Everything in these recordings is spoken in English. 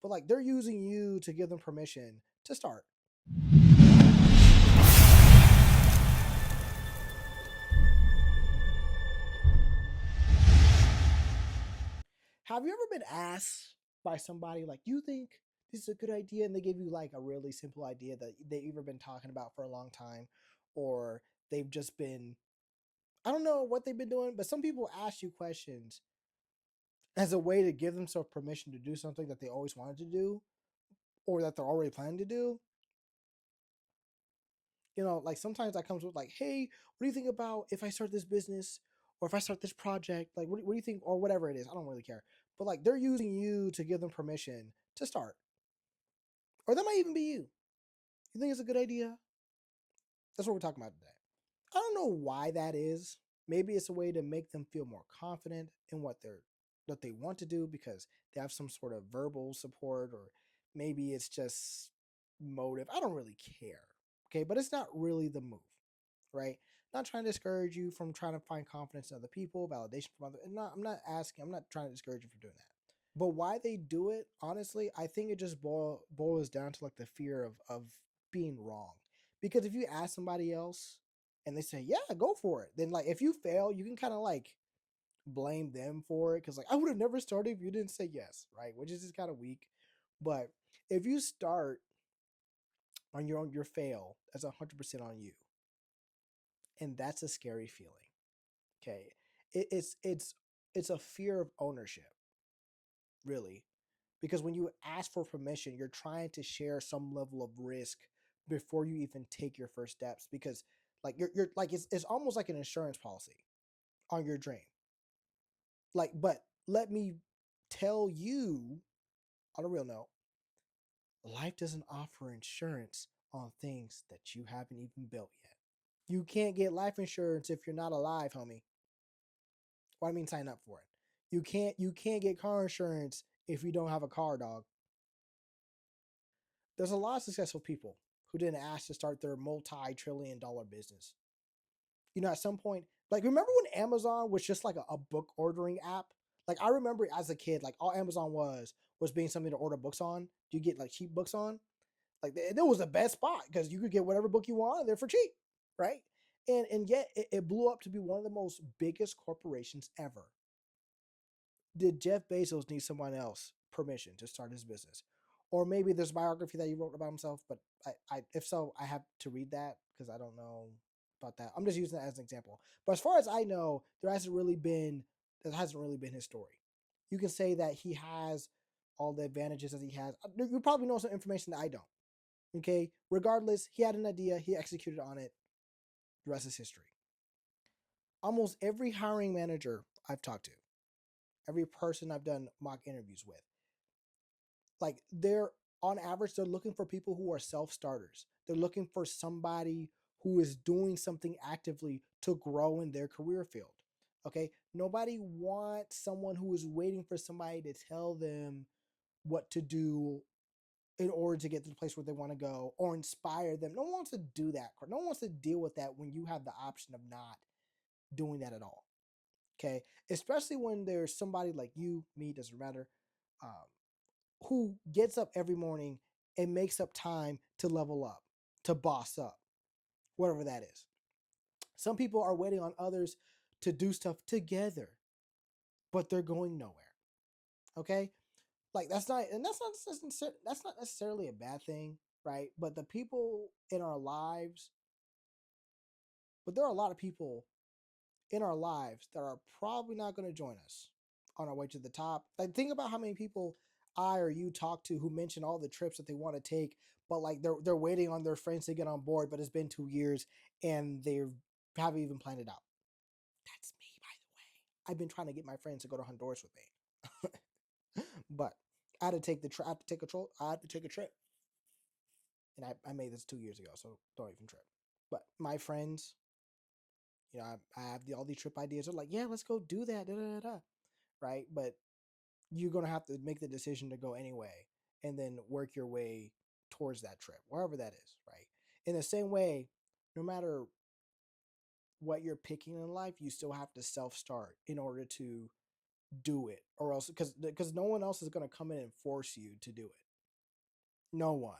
but like they're using you to give them permission to start. Have you ever been asked by somebody like, you think this is a good idea, and they give you like a really simple idea that they've either been talking about for a long time, or they've just been, I don't know what they've been doing, but some people ask you questions as a way to give themselves permission to do something that they always wanted to do or that they're already planning to do. Like sometimes that comes with like, hey, what do you think about if I start this business or if I start this project? Like, what do you think, or whatever it is? I don't really care. But like, they're using you to give them permission to start, or that might even be you. You think it's a good idea? That's what we're talking about today. I don't know why that is. Maybe it's a way to make them feel more confident in what they want to do because they have some sort of verbal support, or maybe it's just motive. I don't really care. Okay, but it's not really the move, right? Not trying to discourage you from trying to find confidence in other people, validation from other. I'm not asking. I'm not trying to discourage you from doing that. But why they do it, honestly, I think it just boils down to like the fear of being wrong. Because if you ask somebody else and they say, yeah, go for it, then like if you fail, you can kind of like blame them for it. Cause like I would have never started if you didn't say yes, right? Which is just kind of weak. But if you start on your own, your fail, that's 100% on you. And that's a scary feeling. Okay. It's a fear of ownership, really, because when you ask for permission, you're trying to share some level of risk before you even take your first steps, because like you're like it's almost like an insurance policy on your dream. Like, but let me tell you on a real note, life doesn't offer insurance on things that you haven't even built yet. You can't get life insurance if you're not alive, homie. What I mean, sign up for it. You can't get car insurance if you don't have a car, dog. There's a lot of successful people who didn't ask to start their multi-trillion-dollar business. At some point, like remember when Amazon was just like a book ordering app? Like I remember as a kid, like all Amazon was being something to order books on. You get like cheap books on. Like it was the best spot because you could get whatever book you wanted there for cheap, right? And yet it blew up to be one of the most biggest corporations ever. Did Jeff Bezos need someone else permission to start his business? Or maybe there's a biography that he wrote about himself, but if so, I have to read that because I don't know about that. I'm just using that as an example. But as far as I know, that hasn't really been his story. You can say that he has all the advantages that he has. You probably know some information that I don't. Okay. Regardless, he had an idea, he executed on it. The rest is history. Almost every hiring manager I've talked to, every person I've done mock interviews with, like they're on average they're looking for people who are self-starters. They're looking for somebody who is doing something actively to grow in their career field. Okay, nobody wants someone who is waiting for somebody to tell them what to do in order to get to the place where they want to go, or inspire them. No one wants to do that. No one wants to deal with that when you have the option of not doing that at all. Okay, especially when there's somebody like you, me, doesn't matter, um, who gets up every morning and makes up time to level up, to boss up, whatever that is. Some people are waiting on others to do stuff together, but they're going nowhere. Okay? Like that's not necessarily a bad thing, right? But the people in our lives, but there are a lot of people in our lives that are probably not going to join us on our way to the top. Like think about how many people I or you talk to who mention all the trips that they want to take, but like they're waiting on their friends to get on board, but it's been 2 years and they haven't even planned it out. That's me, by the way. I've been trying to get my friends to go to Honduras with me, but I had to take the trip. I had to take a trip. I had to take a trip, and I made this 2 years ago, so don't even trip. But my friends, I have all these trip ideas. They're like, yeah, let's go do that. Da, da, da, da. Right? But you're going to have to make the decision to go anyway and then work your way towards that trip, wherever that is, right? In the same way, no matter what you're picking in life, you still have to self start in order to do it, or else because no one else is going to come in and force you to do it. No one.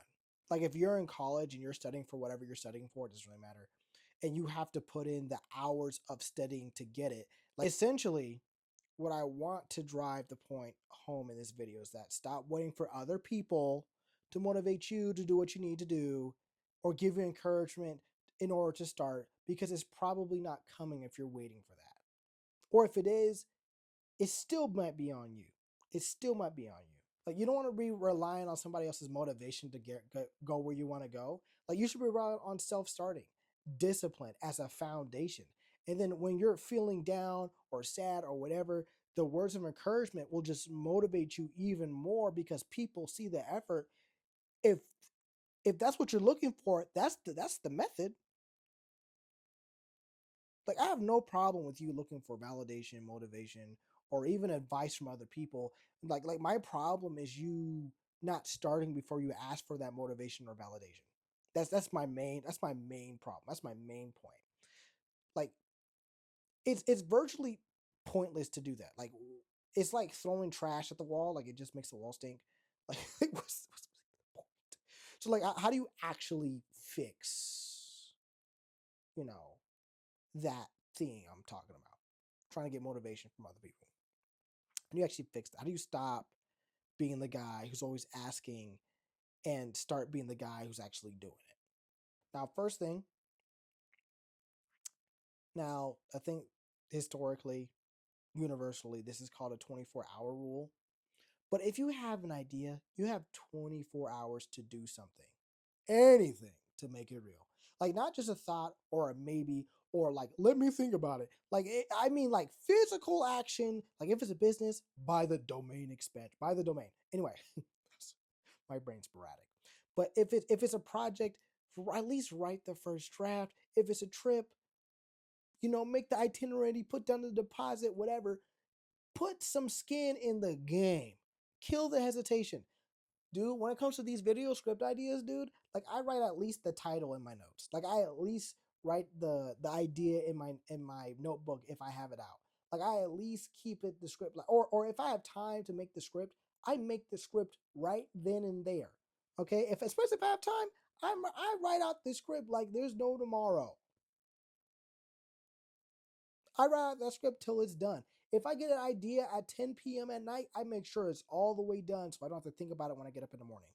Like if you're in college and you're studying for whatever you're studying for, it doesn't really matter, and you have to put in the hours of studying to get it. Like essentially, what I want to drive the point home in this video is that stop waiting for other people to motivate you to do what you need to do or give you encouragement in order to start, because it's probably not coming if you're waiting for that. Or if it is, it still might be on you. It still might be on you. Like you don't want to be relying on somebody else's motivation to go where you want to go. Like you should be relying on self-starting, discipline as a foundation. And then when you're feeling down or sad or whatever, the words of encouragement will just motivate you even more because people see the effort. If if that's what you're looking for, that's the method. Like I have no problem with you looking for validation, motivation, or even advice from other people. Like my problem is you not starting before you ask for that motivation or validation. That's my main problem. That's my main point. Like it's virtually pointless to do that. Like it's like throwing trash at the wall. Like it just makes the wall stink. Like what's the point? So like how do you actually fix, you know, that thing I'm talking about? Trying to get motivation from other people. How do you actually fix that? How do you stop being the guy who's always asking and start being the guy who's actually doing it? Now, first thing, now I think historically, universally, this is called a 24-hour rule. But if you have an idea, you have 24 hours to do something, anything to make it real. Like not just a thought or a maybe or like, let me think about it. Like, I mean, like physical action. Like if it's a business, buy the domain expansion, buy the domain. Anyway, my brain's sporadic. But if it's a project, at least write the first draft. If it's a trip, make the itinerary, put down the deposit, whatever. Put some skin in the game. Kill the hesitation. Dude, when it comes to these video script ideas, dude, like I write at least the title in my notes. Like I at least write the idea in my notebook if I have it out. Like I at least keep it the script, like, or if I have time to make the script, I make the script right then and there. Okay, if especially if I have time, I write out the script like there's no tomorrow. I write out that script till it's done. If I get an idea at 10 p.m. at night, I make sure it's all the way done so I don't have to think about it when I get up in the morning.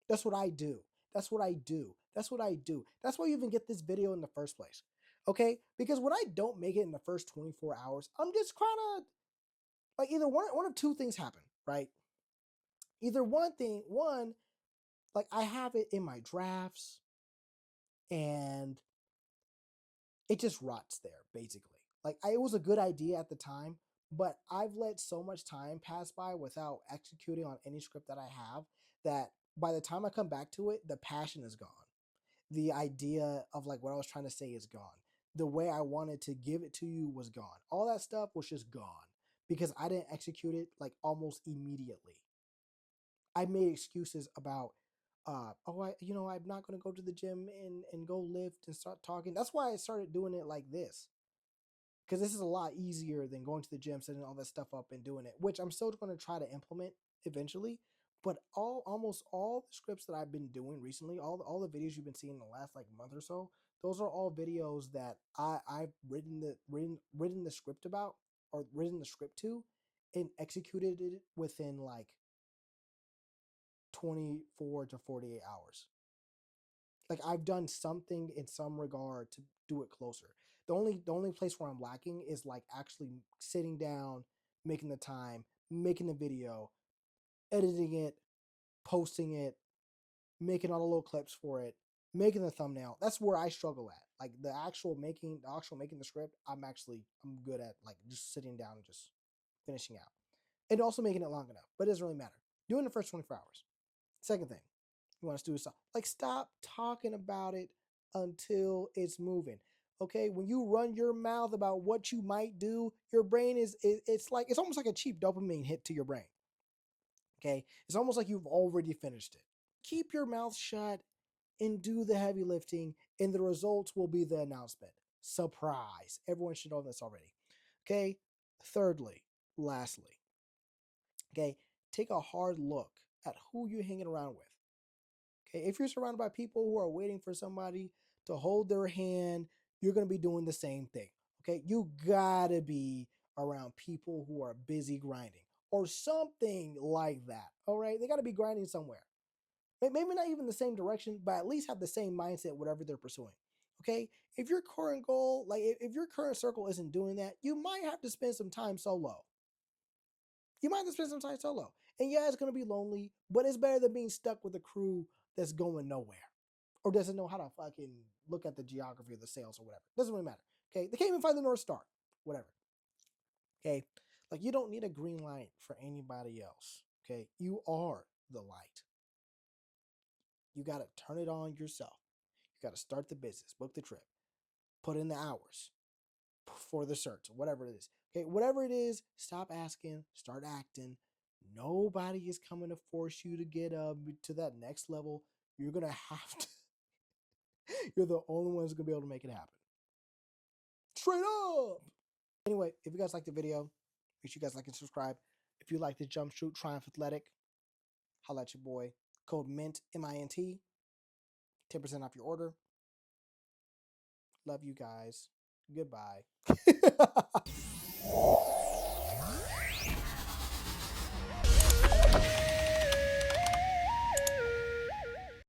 That's what I do. That's what I do. That's what I do. That's why you even get this video in the first place. Okay? Because when I don't make it in the first 24 hours, I'm just kind of like either one of two things happen, right? Either one, like I have it in my drafts and it just rots there, basically. Like it was a good idea at the time, but I've let so much time pass by without executing on any script that I have that by the time I come back to it, the passion is gone. The idea of like what I was trying to say is gone. The way I wanted to give it to you was gone. All that stuff was just gone because I didn't execute it like almost immediately. I made excuses about I'm not going to go to the gym and go lift and start talking. That's why I started doing it like this, because this is a lot easier than going to the gym, setting all that stuff up and doing it, which I'm still going to try to implement eventually. But almost all the scripts that I've been doing recently, all the videos you've been seeing in the last like month or so, those are all videos that I've written the script about or written the script to and executed it within like 24 to 48 hours. Like I've done something in some regard to do it closer. The only place where I'm lacking is like actually sitting down, making the time, making the video, editing it, posting it, making all the little clips for it, making the thumbnail. That's where I struggle at. Like the actual making the script, I'm good at like just sitting down and just finishing out. And also making it long enough. But it doesn't really matter. Doing the first 24 hours. Second thing, you want us to do something. Like stop talking about it until it's moving. Okay, when you run your mouth about what you might do, your brain it's almost like a cheap dopamine hit to your brain. Okay, it's almost like you've already finished it. Keep your mouth shut and do the heavy lifting, and the results will be the announcement. Surprise. Everyone should know this already. Okay, thirdly, lastly, Okay, take a hard look at who you're hanging around with. Okay, if you're surrounded by people who are waiting for somebody to hold their hand, you're going to be doing the same thing. Okay, you gotta be around people who are busy grinding or something like that. All right, they got to be grinding somewhere. Maybe not even the same direction, but at least have the same mindset, whatever they're pursuing. Okay, if your current goal, like if your current circle isn't doing that, you might have to spend some time solo. You might have to spend some time solo. And yeah, it's going to be lonely, but it's better than being stuck with a crew that's going nowhere or doesn't know how to fucking look at the geography of the sails or whatever. Doesn't really matter. Okay. They can't even find the North Star. Whatever. Okay. Like you don't need a green light for anybody else. Okay. You are the light. You got to turn it on yourself. You got to start the business, book the trip, put in the hours for the search, whatever it is. Okay, whatever it is, stop asking, start acting. Nobody is coming to force you to get to that next level. You're gonna have to. You're the only ones gonna be able to make it happen. Straight up. Anyway, if you guys like the video, make sure you guys like and subscribe. If you like the jumpsuit Triumph Athletic, holla at your boy. Code MINT MINT, 10% off your order. Love you guys. Goodbye.